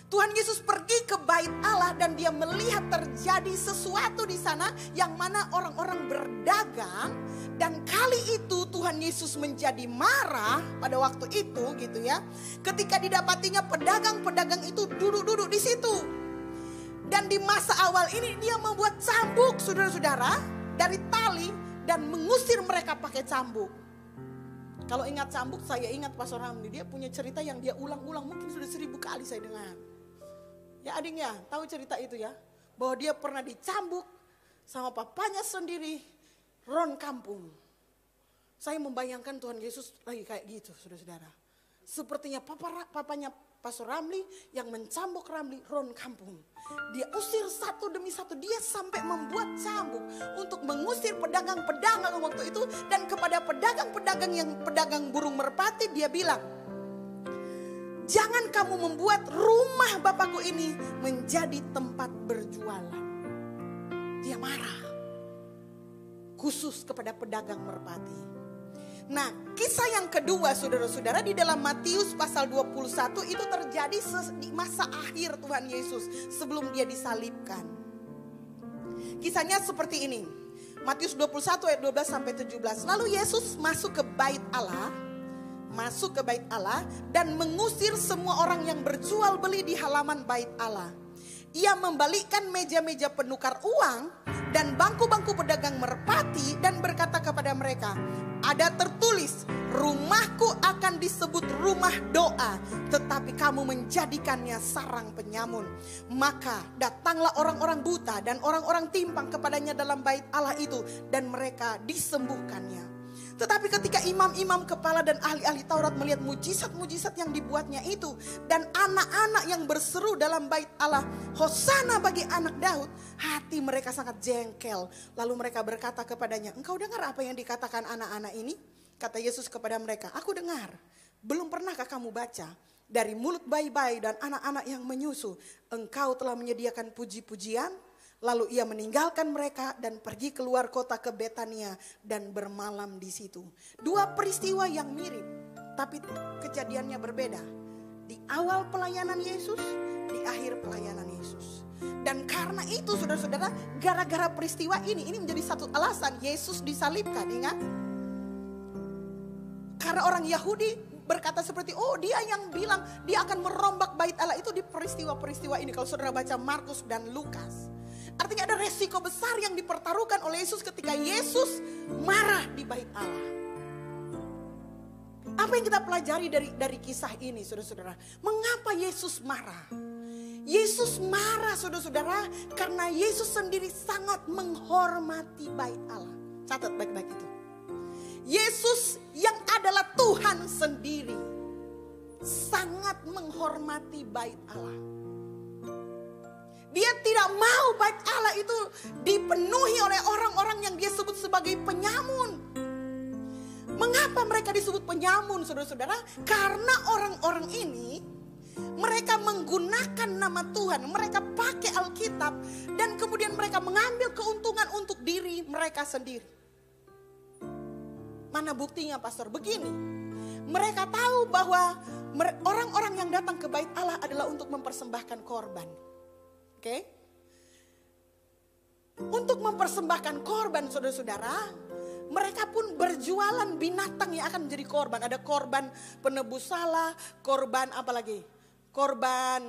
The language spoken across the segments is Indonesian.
Tuhan Yesus pergi ke bait Allah dan dia melihat terjadi sesuatu di sana yang mana orang-orang berdagang, dan kali itu Tuhan Yesus menjadi marah pada waktu itu gitu ya. Ketika didapatinya pedagang-pedagang itu duduk-duduk di situ. Dan di masa awal ini dia membuat cambuk saudara-saudara dari tali dan mengusir mereka pakai cambuk. Kalau ingat cambuk, saya ingat Pastor Ramli, dia punya cerita yang dia ulang-ulang mungkin sudah 1000 kali saya dengar. Ya ading ya, tahu cerita itu ya. Bahwa dia pernah dicambuk sama papanya sendiri, ron kampung. Saya membayangkan Tuhan Yesus lagi kayak gitu saudara-saudara. Sepertinya papanya Pastor Ramli yang mencambuk Ramli, ron kampung. Dia usir satu demi satu, dia sampai membuat cambuk untuk mengusir pedagang-pedagang waktu itu. Dan kepada pedagang-pedagang yang pedagang burung merpati dia bilang, jangan kamu membuat rumah Bapakku ini menjadi tempat berjualan. Dia marah. Khusus kepada pedagang merpati. Nah, kisah yang kedua saudara-saudara di dalam Matius pasal 21 itu terjadi di masa akhir Tuhan Yesus sebelum dia disalibkan. Kisahnya seperti ini. Matius 21 ayat 12 sampai 17. Lalu Yesus masuk ke bait Allah dan mengusir semua orang yang berjual beli di halaman bait Allah. Ia membalikkan meja-meja penukar uang dan bangku-bangku pedagang merpati dan berkata kepada mereka, ada tertulis, rumahku akan disebut rumah doa, tetapi kamu menjadikannya sarang penyamun. Maka datanglah orang-orang buta dan orang-orang timpang kepadanya dalam bait Allah itu, dan mereka disembuhkannya. Tetapi ketika imam-imam kepala dan ahli-ahli Taurat melihat mujizat-mujizat yang dibuatnya itu, dan anak-anak yang berseru dalam bait Allah, Hosana bagi anak Daud, hati mereka sangat jengkel. Lalu mereka berkata kepadanya, engkau dengar apa yang dikatakan anak-anak ini? Kata Yesus kepada mereka, aku dengar. Belum pernahkah kamu baca? Dari mulut bayi-bayi dan anak-anak yang menyusu, engkau telah menyediakan puji-pujian. Lalu ia meninggalkan mereka dan pergi keluar kota ke Betania dan bermalam di situ. Dua peristiwa yang mirip, tapi kejadiannya berbeda. Di awal pelayanan Yesus, di akhir pelayanan Yesus. Dan karena itu saudara-saudara, gara-gara peristiwa ini menjadi satu alasan Yesus disalibkan, ingat? Karena orang Yahudi berkata seperti, oh dia yang bilang dia akan merombak bait Allah itu di peristiwa-peristiwa ini. Kalau saudara baca Markus dan Lukas. Artinya ada resiko besar yang dipertaruhkan oleh Yesus ketika Yesus marah di bait Allah. Apa yang kita pelajari dari kisah ini saudara-saudara? Mengapa Yesus marah? Yesus marah saudara-saudara karena Yesus sendiri sangat menghormati bait Allah. Catat baik-baik itu. Yesus yang adalah Tuhan sendiri sangat menghormati bait Allah. Dia tidak mau bait Allah itu dipenuhi oleh orang-orang yang dia sebut sebagai penyamun. Mengapa mereka disebut penyamun saudara-saudara? Karena orang-orang ini mereka menggunakan nama Tuhan, mereka pakai Alkitab dan kemudian mereka mengambil keuntungan untuk diri mereka sendiri. Mana buktinya pastor? Begini, mereka tahu bahwa orang-orang yang datang ke bait Allah adalah untuk mempersembahkan korban. Oke? Untuk mempersembahkan korban saudara-saudara, mereka pun berjualan binatang yang akan menjadi korban. Ada korban penebus salah, korban apa lagi? Korban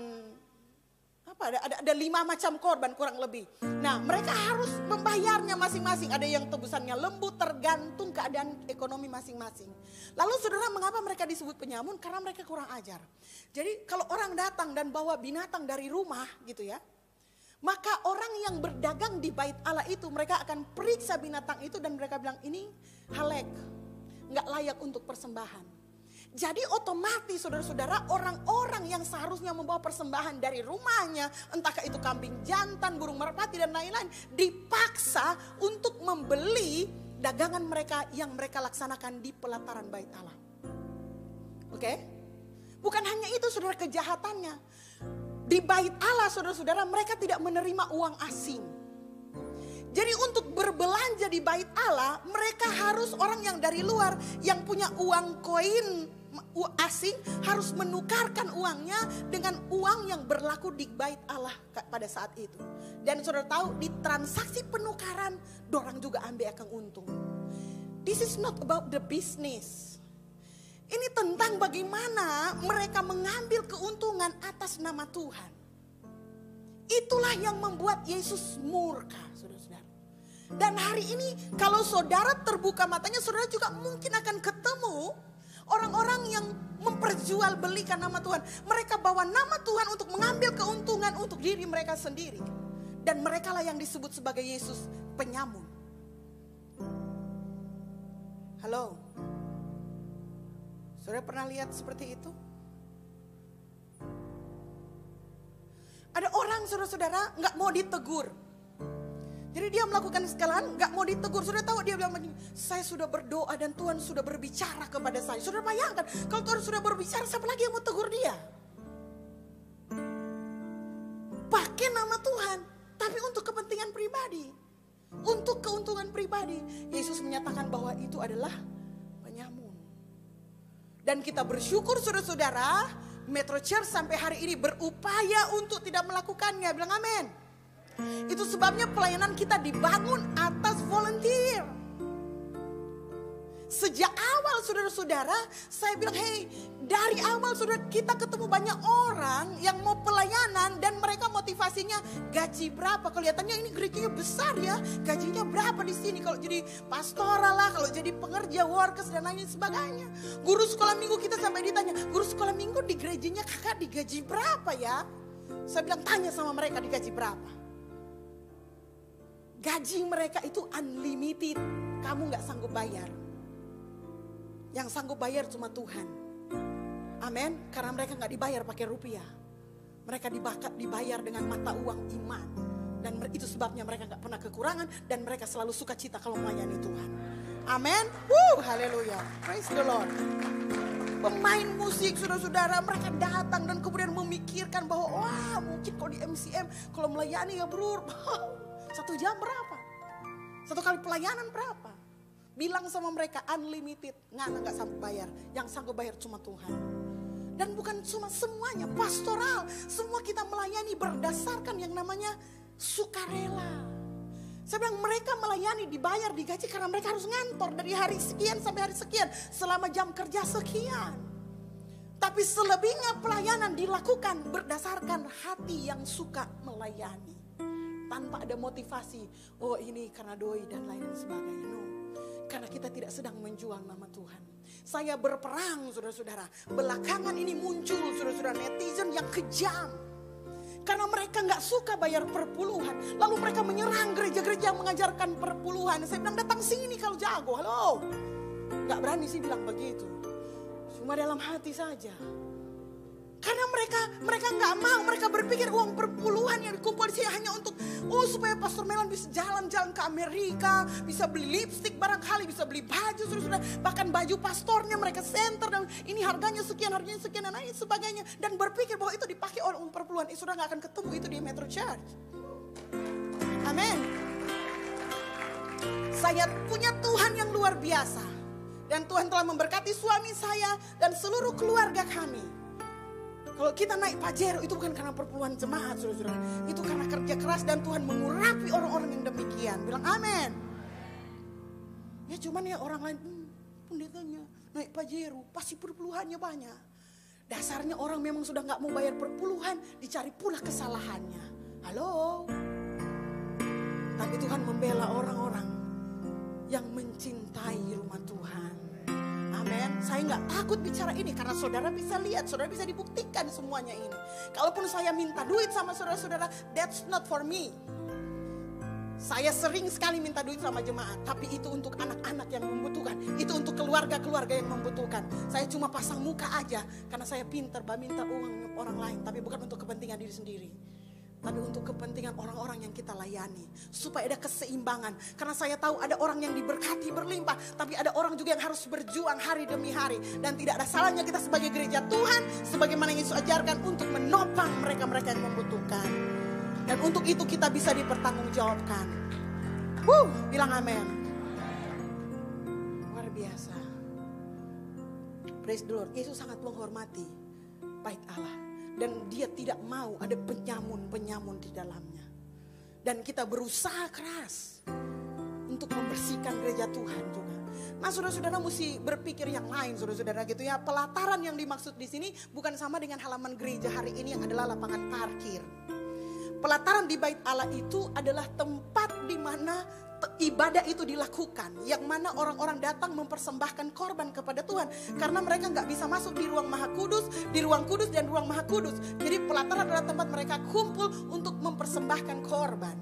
apa? Ada 5 macam korban kurang lebih. Nah, mereka harus membayarnya masing-masing. Ada yang tebusannya lembu, tergantung keadaan ekonomi masing-masing. Lalu saudara, mengapa mereka disebut penyamun? Karena mereka kurang ajar. Jadi kalau orang datang dan bawa binatang dari rumah gitu ya, maka orang yang berdagang di bait Allah itu mereka akan periksa binatang itu dan mereka bilang ini halek, nggak layak untuk persembahan. Jadi otomatis saudara-saudara, orang-orang yang seharusnya membawa persembahan dari rumahnya, entahkah itu kambing jantan, burung merpati dan lain-lain, dipaksa untuk membeli dagangan mereka yang mereka laksanakan di pelataran bait Allah. Oke? Bukan hanya itu saudara, kejahatannya. Di bait Allah saudara-saudara, mereka tidak menerima uang asing. Jadi untuk berbelanja di bait Allah, mereka harus orang yang dari luar yang punya uang koin asing harus menukarkan uangnya dengan uang yang berlaku di bait Allah pada saat itu. Dan saudara tahu di transaksi penukaran dorang juga ambil akan untung. This is not about the business. Ini tentang bagaimana mereka mengambil keuntungan atas nama Tuhan. Itulah yang membuat Yesus murka, saudara-saudara. Dan hari ini kalau saudara terbuka matanya, saudara juga mungkin akan ketemu orang-orang yang memperjualbelikan nama Tuhan. Mereka bawa nama Tuhan untuk mengambil keuntungan untuk diri mereka sendiri. Dan mereka lah yang disebut sebagai Yesus penyamun. Halo? Saudara pernah lihat seperti itu? Ada orang saudara-saudara gak mau ditegur. Jadi dia melakukan kesalahan gak mau ditegur. Saudara tahu dia bilang begini, saya sudah berdoa dan Tuhan sudah berbicara kepada saya. Saudara bayangkan kalau Tuhan sudah berbicara, siapa lagi yang mau tegur dia? Pakai nama Tuhan, tapi untuk kepentingan pribadi, untuk keuntungan pribadi. Yesus menyatakan bahwa itu adalah penyamun. Dan kita bersyukur saudara-saudara, Metro Church sampai hari ini berupaya untuk tidak melakukannya. Bilang amin. Itu sebabnya pelayanan kita dibangun atas volunteer. Sejak awal saudara-saudara, saya bilang, hey, dari awal saudara kita ketemu banyak orang yang mau pelayanan dan mereka motivasinya gaji berapa? Kelihatannya ini gerejanya besar ya, gajinya berapa di sini? Kalau jadi pastoral lah, kalau jadi pengerja workers dan lain sebagainya. Guru sekolah minggu kita sampai ditanya, guru sekolah minggu di gerejanya kakak digaji berapa ya? Saya bilang tanya sama mereka digaji berapa? Gaji mereka itu unlimited, kamu gak sanggup bayar. Yang sanggup bayar cuma Tuhan. Amin. Karena mereka gak dibayar pakai rupiah. Mereka dibayar dengan mata uang iman. Dan itu sebabnya mereka gak pernah kekurangan. Dan mereka selalu sukacita kalau melayani Tuhan. Amin. Haleluya. Praise the Lord. Pemain musik saudara-saudara, mereka datang dan kemudian memikirkan bahwa wah mungkin kalau di MCM kalau melayani ya bro, 1 jam berapa? 1 kali pelayanan berapa? Bilang sama mereka unlimited, nggak sanggup bayar. Yang sanggup bayar cuma Tuhan. Dan bukan cuma semuanya, pastoral. Semua kita melayani berdasarkan yang namanya sukarela. Saya bilang mereka melayani dibayar, digaji karena mereka harus ngantor dari hari sekian sampai hari sekian. Selama jam kerja sekian. Tapi selebihnya pelayanan dilakukan berdasarkan hati yang suka melayani. Tanpa ada motivasi, oh ini karena doi dan lain sebagainya. No. Karena kita tidak sedang menjual nama Tuhan. Saya berperang saudara-saudara. Belakangan ini muncul saudara-saudara netizen yang kejam. Karena mereka gak suka bayar perpuluhan. Lalu mereka menyerang gereja-gereja yang mengajarkan perpuluhan. Saya bilang datang sini kalau jago. Halo. Gak berani sih bilang begitu. Cuma dalam hati saja. Karena mereka gak mau, mereka berpikir uang perpuluhan yang dikumpul di sini hanya untuk supaya Pastor Melan bisa jalan-jalan ke Amerika, bisa beli lipstik barangkali, bisa beli baju, sudah bahkan baju pastornya mereka center dan ini harganya sekian dan lain sebagainya, dan berpikir bahwa itu dipakai oleh uang perpuluhan. Sudah gak akan ketemu itu di Metro Church. Amin. Saya punya Tuhan yang luar biasa dan Tuhan telah memberkati suami saya dan seluruh keluarga kami. Kalau kita naik Pajero itu bukan karena perpuluhan jemaat, saudara-saudara. Itu karena kerja keras dan Tuhan mengurapi orang-orang yang demikian. Bilang amin. Ya cuman ya orang lain, pendetanya naik Pajero, pasti perpuluhannya banyak. Dasarnya orang memang sudah gak mau bayar perpuluhan, dicari pula kesalahannya. Halo. Tapi Tuhan membela orang-orang yang mencintai rumah Tuhan. Amin. Saya nggak takut bicara ini karena saudara bisa lihat, saudara bisa dibuktikan semuanya ini. Kalaupun saya minta duit sama saudara-saudara, that's not for me. Saya sering sekali minta duit sama jemaat, tapi itu untuk anak-anak yang membutuhkan, itu untuk keluarga-keluarga yang membutuhkan. Saya cuma pasang muka aja karena saya pintar minta uang orang lain, tapi bukan untuk kepentingan diri sendiri. Tapi untuk kepentingan orang-orang yang kita layani. Supaya ada keseimbangan. Karena saya tahu ada orang yang diberkati berlimpah. Tapi ada orang juga yang harus berjuang hari demi hari. Dan tidak ada salahnya kita sebagai gereja Tuhan. Sebagaimana yang Yesus ajarkan untuk menopang mereka-mereka yang membutuhkan. Dan untuk itu kita bisa dipertanggungjawabkan. Bilang amin. Luar biasa. Praise the Lord. Yesus sangat menghormati bait Allah. Dan dia tidak mau ada penyamun-penyamun di dalamnya. Dan kita berusaha keras untuk membersihkan gereja Tuhan juga. Nah, saudara-saudara mesti berpikir yang lain, saudara-saudara gitu ya. Pelataran yang dimaksud di sini bukan sama dengan halaman gereja hari ini yang adalah lapangan parkir. Pelataran di bait Allah itu adalah tempat di mana ibadah itu dilakukan, yang mana orang-orang datang mempersembahkan korban kepada Tuhan, karena mereka nggak bisa masuk di ruang Maha Kudus, di ruang kudus dan ruang Maha Kudus. Jadi pelataran adalah tempat mereka kumpul untuk mempersembahkan korban.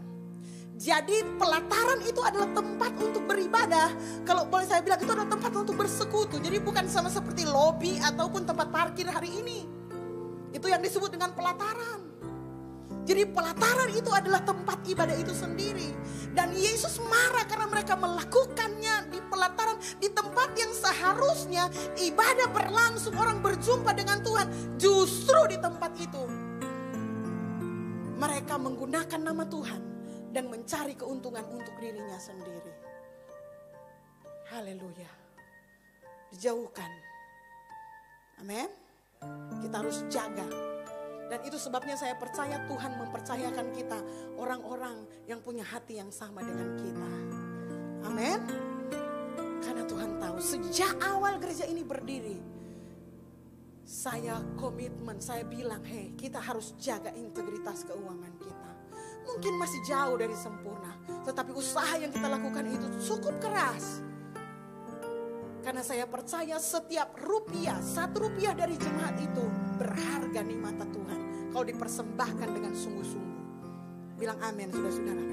Jadi pelataran itu adalah tempat untuk beribadah. Kalau boleh saya bilang, itu adalah tempat untuk bersekutu. Jadi bukan sama seperti lobi ataupun tempat parkir hari ini. Itu yang disebut dengan pelataran. Jadi pelataran itu adalah tempat ibadah itu sendiri. Dan Yesus marah karena mereka melakukannya di pelataran, di tempat yang seharusnya ibadah berlangsung, orang berjumpa dengan Tuhan. Justru di tempat itu mereka menggunakan nama Tuhan dan mencari keuntungan untuk dirinya sendiri. Haleluya. Dijauhkan. Amin. Kita harus jaga. Dan itu sebabnya saya percaya Tuhan mempercayakan kita orang-orang yang punya hati yang sama dengan kita. Amin. Karena Tuhan tahu sejak awal gereja ini berdiri, saya komitmen, saya bilang, hey, kita harus jaga integritas keuangan kita. Mungkin masih jauh dari sempurna, tetapi usaha yang kita lakukan itu cukup keras. Karena saya percaya setiap rupiah, 1 rupiah dari jemaat itu berharga di mata Tuhan kalau dipersembahkan dengan sungguh-sungguh. Bilang amin, saudara-saudara.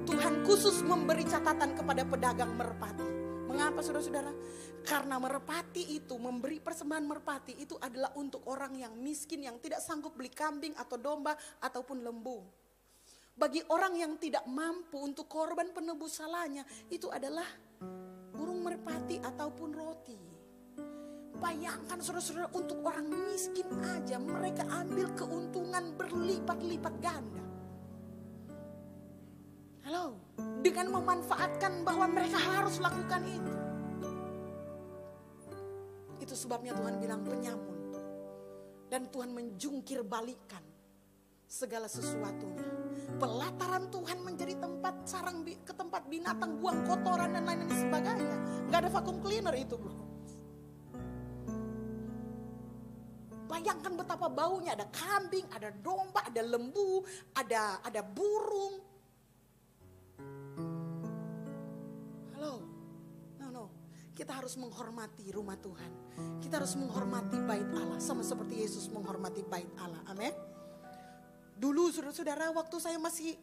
Tuhan khusus memberi catatan kepada pedagang merpati. Mengapa, saudara-saudara? Karena merpati itu, memberi persembahan merpati itu adalah untuk orang yang miskin, yang tidak sanggup beli kambing atau domba ataupun lembu. Bagi orang yang tidak mampu untuk korban penebus salahnya, itu adalah burung merpati ataupun roti. Bayangkan, saudara-saudara, untuk orang miskin aja mereka ambil keuntungan berlipat-lipat ganda. Halo, dengan memanfaatkan bahwa mereka harus lakukan itu. Itu sebabnya Tuhan bilang penyamun. Dan Tuhan menjungkir balikan segala sesuatunya. Pelataran Tuhan menjadi tempat sarang ke tempat binatang buang kotoran dan lain sebagainya. Gak ada vacuum cleaner itu, bro. Bayangkan betapa baunya, ada kambing, ada domba, ada lembu, ada burung. Halo, no. Kita harus menghormati rumah Tuhan. Kita harus menghormati bait Allah, sama seperti Yesus menghormati bait Allah. Amin. Dulu saudara-saudara, waktu saya masih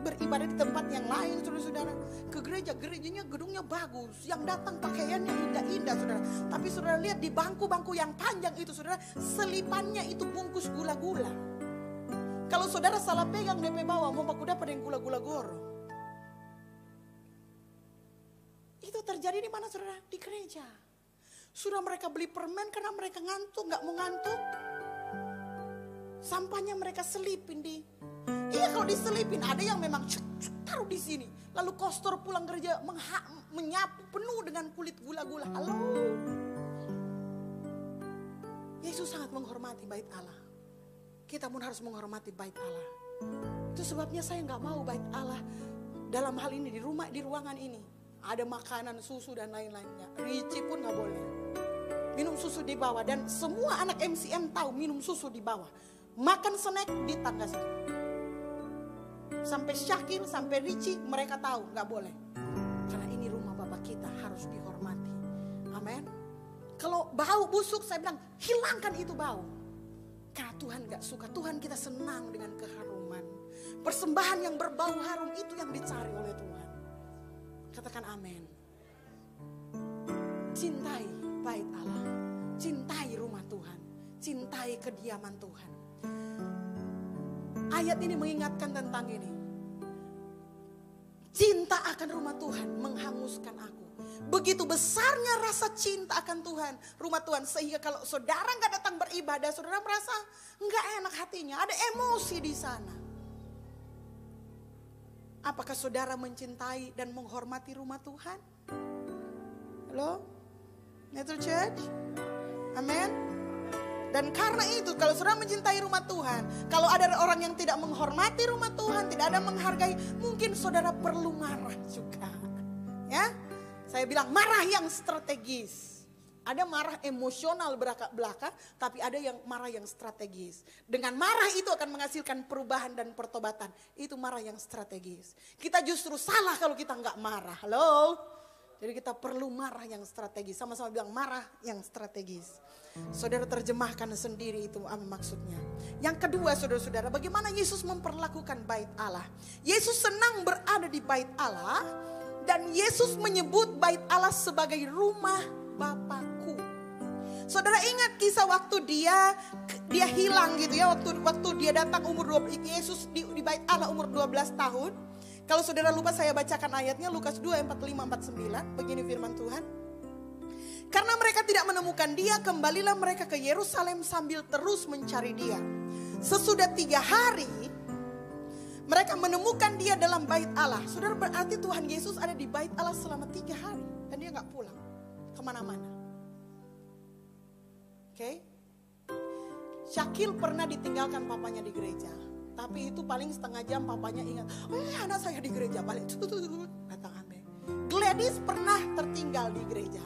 beribadah di tempat yang lain, saudara-saudara, ke gerejanya gedungnya bagus, yang datang pakaiannya indah-indah, saudara. Tapi saudara lihat di bangku-bangku yang panjang itu, saudara, selipannya itu bungkus gula-gula. Kalau saudara salah pegang DP bawah, mau aku dapat yang gula-gula goro. Itu terjadi di mana, saudara? Di gereja. Sudah mereka beli permen karena mereka ngantuk, nggak mau ngantuk. Sampahnya mereka selipin di, iya kalau diselipin, ada yang memang taruh di sini. Lalu kostor pulang gereja menyapu penuh dengan kulit gula-gula. Halo. Yesus sangat menghormati bait Allah. Kita pun harus menghormati bait Allah. Itu sebabnya saya nggak mau bait Allah dalam hal ini di rumah, di ruangan ini ada makanan, susu dan lain-lainnya. Ricci pun nggak boleh. Minum susu di bawah, dan semua anak MCM tahu minum susu di bawah. Makan snack di tangga situ. Sampai Syakir, sampai Ricci, mereka tahu nggak boleh. Karena ini rumah Bapa kita, harus dihormati. Amin. Kalau bau busuk, saya bilang hilangkan itu bau. Karena Tuhan nggak suka. Tuhan kita senang dengan keharuman. Persembahan yang berbau harum itu yang dicari oleh Tuhan. Katakan amin. Cintai bait Allah. Cintai rumah Tuhan. Cintai kediaman Tuhan. Ayat ini mengingatkan tentang ini. Cinta akan rumah Tuhan menghanguskan aku. Begitu besarnya rasa cinta akan Tuhan, rumah Tuhan, sehingga kalau saudara gak datang beribadah, saudara merasa gak enak hatinya, ada emosi di sana. Apakah saudara mencintai dan menghormati rumah Tuhan? Halo? Metro Church? Amin. Dan karena itu kalau saudara mencintai rumah Tuhan, kalau ada orang yang tidak menghormati rumah Tuhan, tidak ada menghargai, mungkin saudara perlu marah juga. Ya, saya bilang marah yang strategis. Ada marah emosional belaka, tapi ada yang marah yang strategis. Dengan marah itu akan menghasilkan perubahan dan pertobatan. Itu marah yang strategis. Kita justru salah kalau kita nggak marah. Halo? Jadi kita perlu marah yang strategis. Sama-sama bilang marah yang strategis. Saudara terjemahkan sendiri itu apa maksudnya. Yang kedua saudara-saudara, bagaimana Yesus memperlakukan bait Allah. Yesus senang berada di bait Allah. Dan Yesus menyebut bait Allah sebagai rumah Bapakku. Saudara ingat kisah waktu dia hilang gitu ya, waktu dia datang umur 12, Yesus di bait Allah umur 12 tahun. Kalau saudara lupa saya bacakan ayatnya Lukas 2 45-49, begini firman Tuhan. Karena mereka tidak menemukan dia, kembalilah mereka ke Yerusalem sambil terus mencari dia. Sesudah 3 hari mereka menemukan dia dalam bait Allah. Saudara, berarti Tuhan Yesus ada di bait Allah selama 3 hari dan dia gak pulang kemana-mana. Oke. Syakil pernah ditinggalkan papanya di gereja. Tapi itu paling setengah jam papanya ingat. Anak saya di gereja, balik. Datang ambil. Gladys pernah tertinggal di gereja.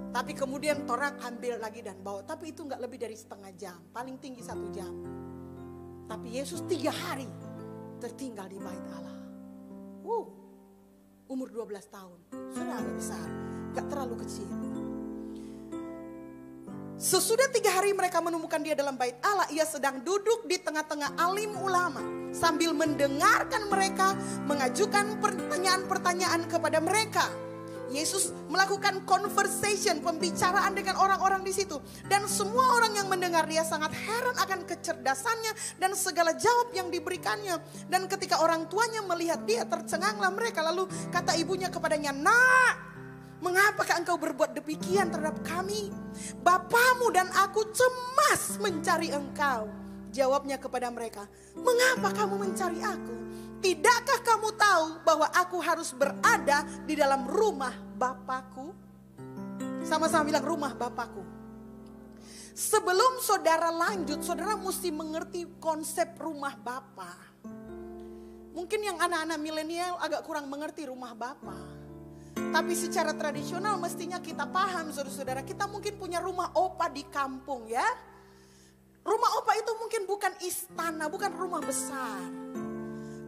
Tapi kemudian Torak ambil lagi dan bawa. Tapi itu gak lebih dari setengah jam. Paling tinggi 1 jam. Tapi Yesus 3 hari tertinggal di bait Allah. Umur 12 tahun. Sudah agak besar. Gak terlalu kecil. Sesudah 3 hari mereka menemukan dia dalam bait Allah. Ia sedang duduk di tengah-tengah alim ulama. Sambil mendengarkan mereka mengajukan pertanyaan-pertanyaan kepada mereka. Yesus melakukan conversation, pembicaraan dengan orang-orang di situ. Dan semua orang yang mendengar dia sangat heran akan kecerdasannya dan segala jawab yang diberikannya. Dan ketika orang tuanya melihat dia, tercenganglah mereka. Lalu kata ibunya kepadanya, "Nak, mengapakah engkau berbuat demikian terhadap kami? Bapamu dan aku cemas mencari engkau." Jawabnya kepada mereka, "Mengapa kamu mencari aku? Tidakkah kamu tahu bahwa aku harus berada di dalam rumah Bapakku?" Sama-sama bilang rumah Bapakku. Sebelum saudara lanjut, saudara mesti mengerti konsep rumah Bapa. Mungkin yang anak-anak milenial agak kurang mengerti rumah Bapa. Tapi secara tradisional mestinya kita paham saudara-saudara. Kita mungkin punya rumah opa di kampung ya. Rumah opa itu mungkin bukan istana, bukan rumah besar.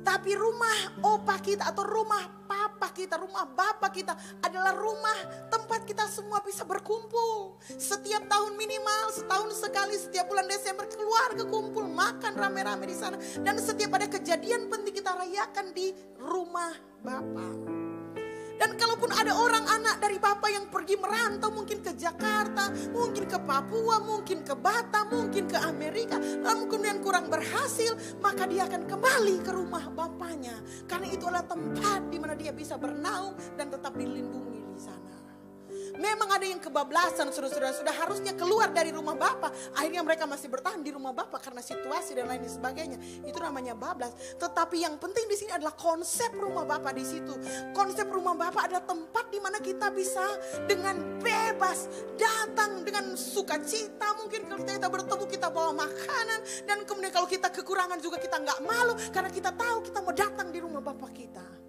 Tapi rumah opa kita atau rumah papa kita, rumah bapak kita adalah rumah tempat kita semua bisa berkumpul. Setiap tahun minimal, setahun sekali, setiap bulan Desember keluarga kumpul, makan rame-rame di sana. Dan setiap ada kejadian penting kita rayakan di rumah Bapa. Dan kalaupun ada orang anak dari Bapak yang pergi merantau, mungkin ke Jakarta, mungkin ke Papua, mungkin ke Batam, mungkin ke Amerika, lalu kemudian kurang berhasil, maka dia akan kembali ke rumah Bapaknya. Karena itu adalah tempat di mana dia bisa bernaung dan tetap dilindungi di sana. Memang ada yang kebablasan, saudara-saudara, sudah harusnya keluar dari rumah Bapa. Akhirnya mereka masih bertahan di rumah Bapa karena situasi dan lain sebagainya. Itu namanya bablas. Tetapi yang penting di sini adalah konsep rumah Bapa di situ. Konsep rumah Bapa adalah tempat di mana kita bisa dengan bebas datang dengan sukacita. Mungkin kalau kita bertemu kita bawa makanan, dan kemudian kalau kita kekurangan juga kita nggak malu karena kita tahu kita mau datang di rumah Bapa kita.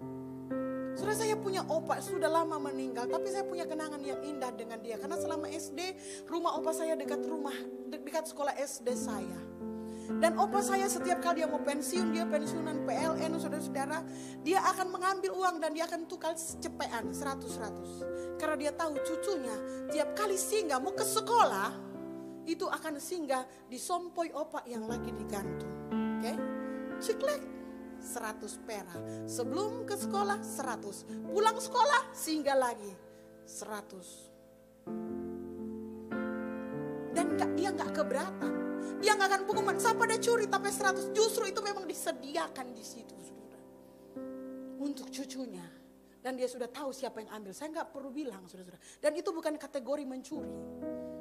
Saudara, saya punya opa sudah lama meninggal, tapi saya punya kenangan yang indah dengan dia. Karena selama SD, rumah opa saya dekat sekolah SD saya. Dan opa saya setiap kali dia mau pensiun, dia pensiunan PLN, saudara-saudara, dia akan mengambil uang dan dia akan tukar cepean 100-100. Karena dia tahu cucunya tiap kali singgah mau ke sekolah, itu akan singgah di sompoi opa yang lagi digantung. Oke? Ciklek. 100 perak. Sebelum ke sekolah 100. Pulang sekolah singgah lagi 100. Dan dia gak keberatan. Dia gak akan pengumuman, siapa ada curi tapi 100. Justru itu memang disediakan di situ, saudara, untuk cucunya. Dan dia sudah tahu siapa yang ambil. Saya gak perlu bilang, saudara-saudara. Dan itu bukan kategori mencuri.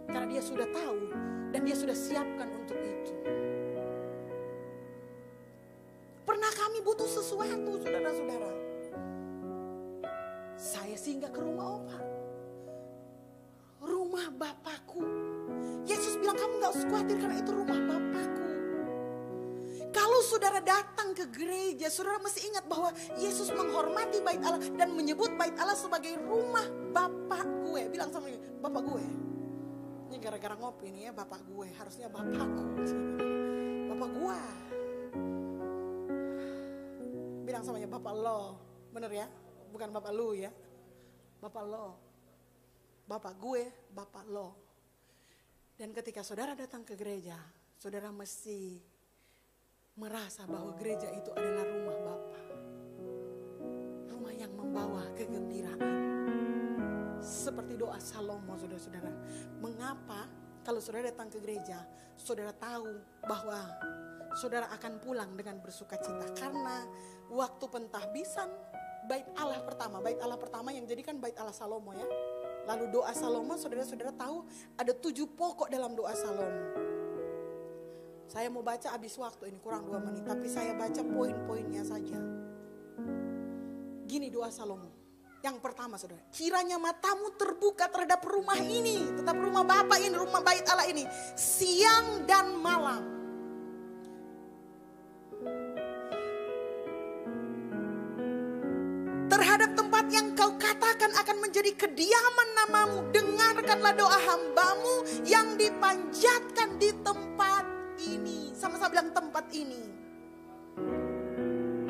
Karena dia sudah tahu dan dia sudah siapkan untuk itu. Pernah kami butuh sesuatu, saudara-saudara. Saya singgah ke rumah opa. Rumah Bapakku. kamu gak usah khawatir karena itu rumah Bapakku. Kalau saudara datang ke gereja, saudara mesti ingat bahwa Yesus menghormati bait Allah dan menyebut bait Allah sebagai rumah Bapak gue. Bilang sama dia, Bapak gue. Ini gara-gara ngopi nih ya, Bapak gue. Harusnya Bapakku. Bapak gue. Bilang sama dia, Bapak lo. Bener ya? Bukan Bapak lu ya. Bapak lo. Bapak gue, Bapak lo. Dan ketika saudara datang ke gereja, saudara mesti merasa bahwa gereja itu adalah rumah Bapa. Rumah yang membawa kegembiraan. Seperti doa Salomo, saudara-saudara. Mengapa kalau saudara datang ke gereja, saudara tahu bahwa saudara akan pulang dengan bersukacita. Karena waktu pentahbisan bait Allah pertama yang jadikan bait Allah Salomo ya. Lalu doa Salomo, saudara-saudara tahu ada 7 pokok dalam doa Salomo. Saya mau baca habis waktu ini kurang 2 menit. Tapi saya baca poin-poinnya saja. Gini doa Salomo. Yang pertama saudara. Kiranya matamu terbuka terhadap rumah ini. Tetap rumah Bapa ini, rumah bait Allah ini. Siang dan malam. Terhadap tempat yang kau katakan akan menjadi kediaman namamu. Dengarkanlah doa hambamu yang dipanjatkan di tempat ini. Sama-sama bilang tempat ini.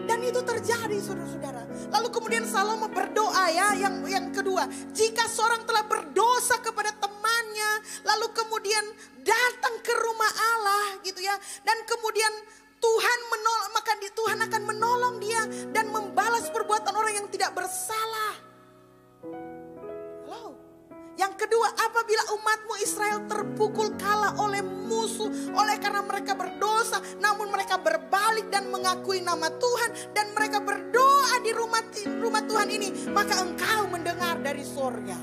Dan itu terjadi saudara-saudara. Lalu kemudian Salomo berdoa ya. Yang kedua. Jika seorang telah berdosa kepada temannya. Lalu kemudian datang ke rumah Allah gitu ya. Dan kemudian Tuhan menolong. Maka Tuhan akan menolong dia. Dan membalas perbuatan orang yang tidak bersalah. Halo. Yang kedua, apabila umatmu Israel terpukul kalah oleh musuh, oleh karena mereka berdosa, namun mereka berbalik dan mengakui nama Tuhan, dan mereka berdoa di rumah Tuhan ini, maka engkau mendengar dari sorga.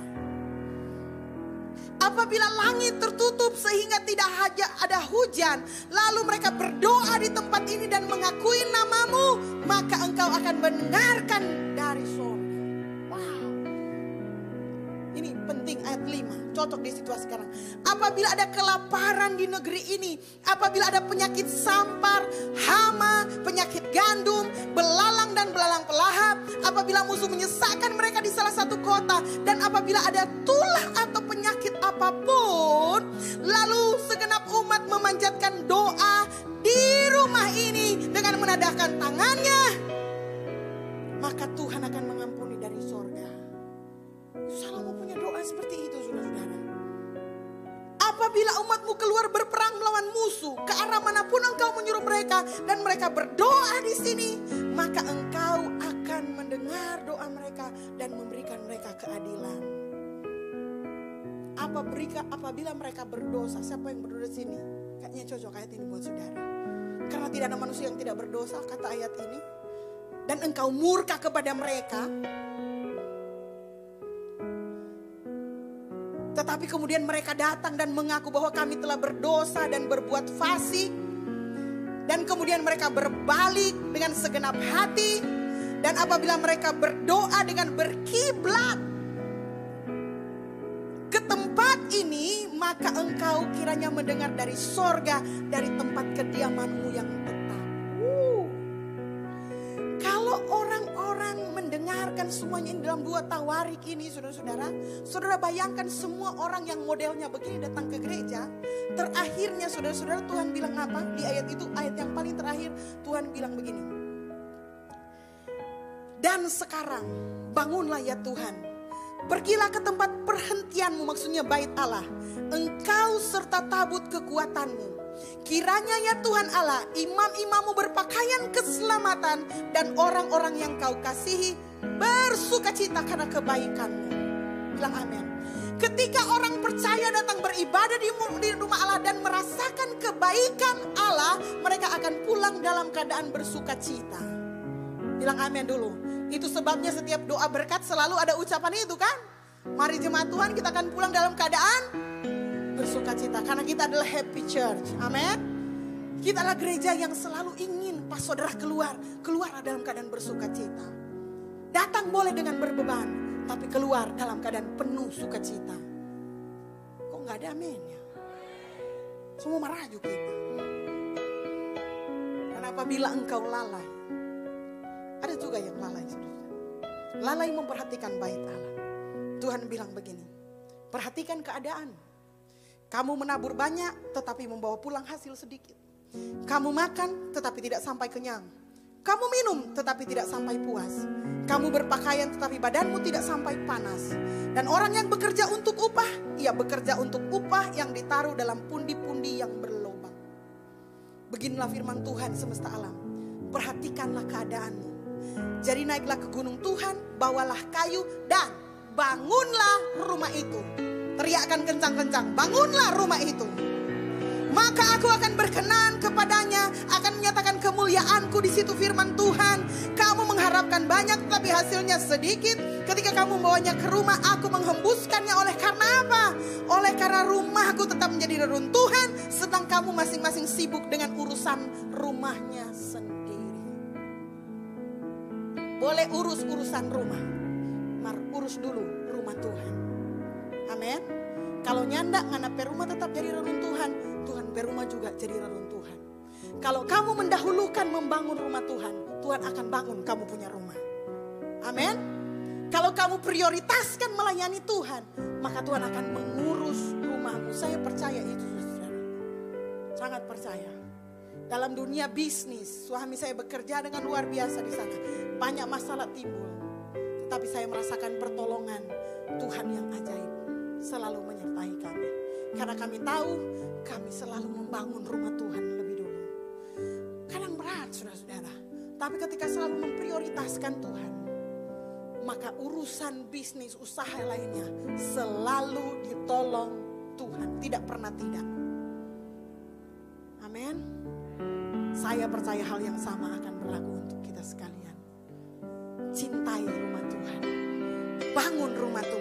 Apabila langit tertutup sehingga tidak ada hujan, lalu mereka berdoa di tempat ini dan mengakui namamu, maka engkau akan mendengarkan dari sorga. Ini penting ayat 5, cocok di situasi sekarang. Apabila ada kelaparan di negeri ini, apabila ada penyakit sampar, hama, penyakit gandum, belalang dan belalang pelahap, apabila musuh menyesakkan mereka di salah satu kota, dan apabila ada tulah atau penyakit apapun, lalu segenap umat memanjatkan doa di rumah ini dengan menadahkan tangannya, maka Tuhan akan mengampuni dari sorga. Salomo punya doa seperti itu saudara-saudara. Apabila umatmu keluar berperang melawan musuh, ke arah manapun engkau menyuruh mereka, dan mereka berdoa di sini, maka engkau akan mendengar doa mereka dan memberikan mereka keadilan. Apabila mereka berdosa, siapa yang berdosa di sini? Kayaknya cocok ayat ini buat saudara. Karena tidak ada manusia yang tidak berdosa, kata ayat ini. Dan engkau murka kepada mereka. Tetapi kemudian mereka datang dan mengaku bahwa kami telah berdosa dan berbuat fasik. Dan kemudian mereka berbalik dengan segenap hati. Dan apabila mereka berdoa dengan berkiblat ke tempat ini, maka engkau kiranya mendengar dari sorga, dari tempat kediamanmu yang tetap. Kalau orang-orang mendengarkan semuanya ini dalam 2 tawarik ini, saudara-saudara, saudara bayangkan semua orang yang modelnya begini datang ke gereja. Terakhirnya saudara-saudara, Tuhan bilang apa? Di ayat itu, ayat yang paling terakhir, Tuhan bilang begini. Dan sekarang bangunlah ya Tuhan, pergilah ke tempat perhentianmu, maksudnya bait Allah, engkau serta tabut kekuatanmu. Kiranya ya Tuhan Allah, imam-imammu berpakaian keselamatan, dan orang-orang yang kau kasihi bersukacita karena kebaikanmu. Bilang amin. Ketika orang percaya datang beribadah di rumah Allah dan merasakan kebaikan Allah, mereka akan pulang dalam keadaan bersukacita. Bilang amin dulu. Itu sebabnya setiap doa berkat selalu ada ucapan itu kan. Mari jemaat Tuhan, kita akan pulang dalam keadaan bersukacita. Karena kita adalah happy church. Amin. Kita adalah gereja yang selalu ingin pas saudara keluar dalam keadaan bersukacita. Datang boleh dengan berbeban, tapi keluar dalam keadaan penuh sukacita. Kok gak ada amin ya? Semua merajuk kita. Dan apabila engkau lalai, ada juga yang lalai, saudara. Lalai memperhatikan bait Allah. Tuhan bilang begini, perhatikan keadaan. Kamu menabur banyak tetapi membawa pulang hasil sedikit. Kamu makan tetapi tidak sampai kenyang. Kamu minum tetapi tidak sampai puas. Kamu berpakaian tetapi badanmu tidak sampai panas. Dan orang yang bekerja untuk upah, ia bekerja untuk upah yang ditaruh dalam pundi-pundi yang berlobang. Beginilah firman Tuhan semesta alam. Perhatikanlah keadaanmu. Jadi naiklah ke gunung Tuhan, bawalah kayu dan bangunlah rumah itu. Teriakkan kencang-kencang, bangunlah rumah itu. Maka aku akan berkenan kepadanya, akan menyatakan kemuliaanku di situ firman Tuhan. Kamu mengharapkan banyak tapi hasilnya sedikit. Ketika kamu membawanya ke rumah, aku menghembuskannya. Oleh karena apa? Oleh karena rumahku tetap menjadi reruntuhan, sedang kamu masing-masing sibuk dengan urusan rumahnya sendiri. Boleh urus urusan rumah, mar urus dulu rumah Tuhan. Amin. Kalau nyandak nganape rumah tetap jadi reruntuhan, Tuhan berumah juga jadi reruntuhan. Kalau kamu mendahulukan membangun rumah Tuhan, Tuhan akan bangun kamu punya rumah. Amin. Kalau kamu prioritaskan melayani Tuhan, maka Tuhan akan mengurus rumahmu. Saya percaya itu, saudara. Sangat percaya. Dalam dunia bisnis, suami saya bekerja dengan luar biasa di sana. Banyak masalah timbul, tetapi saya merasakan pertolongan Tuhan yang ajaib selalu menyertai kami. Karena kami tahu kami selalu membangun rumah Tuhan lebih dulu. Kadang berat, saudara-saudara. Tapi ketika selalu memprioritaskan Tuhan, maka urusan bisnis, usaha lainnya selalu ditolong Tuhan. Tidak pernah tidak. Amin. Saya percaya hal yang sama akan berlaku untuk kita sekalian. Cintai rumah Tuhan. Bangun rumah Tuhan.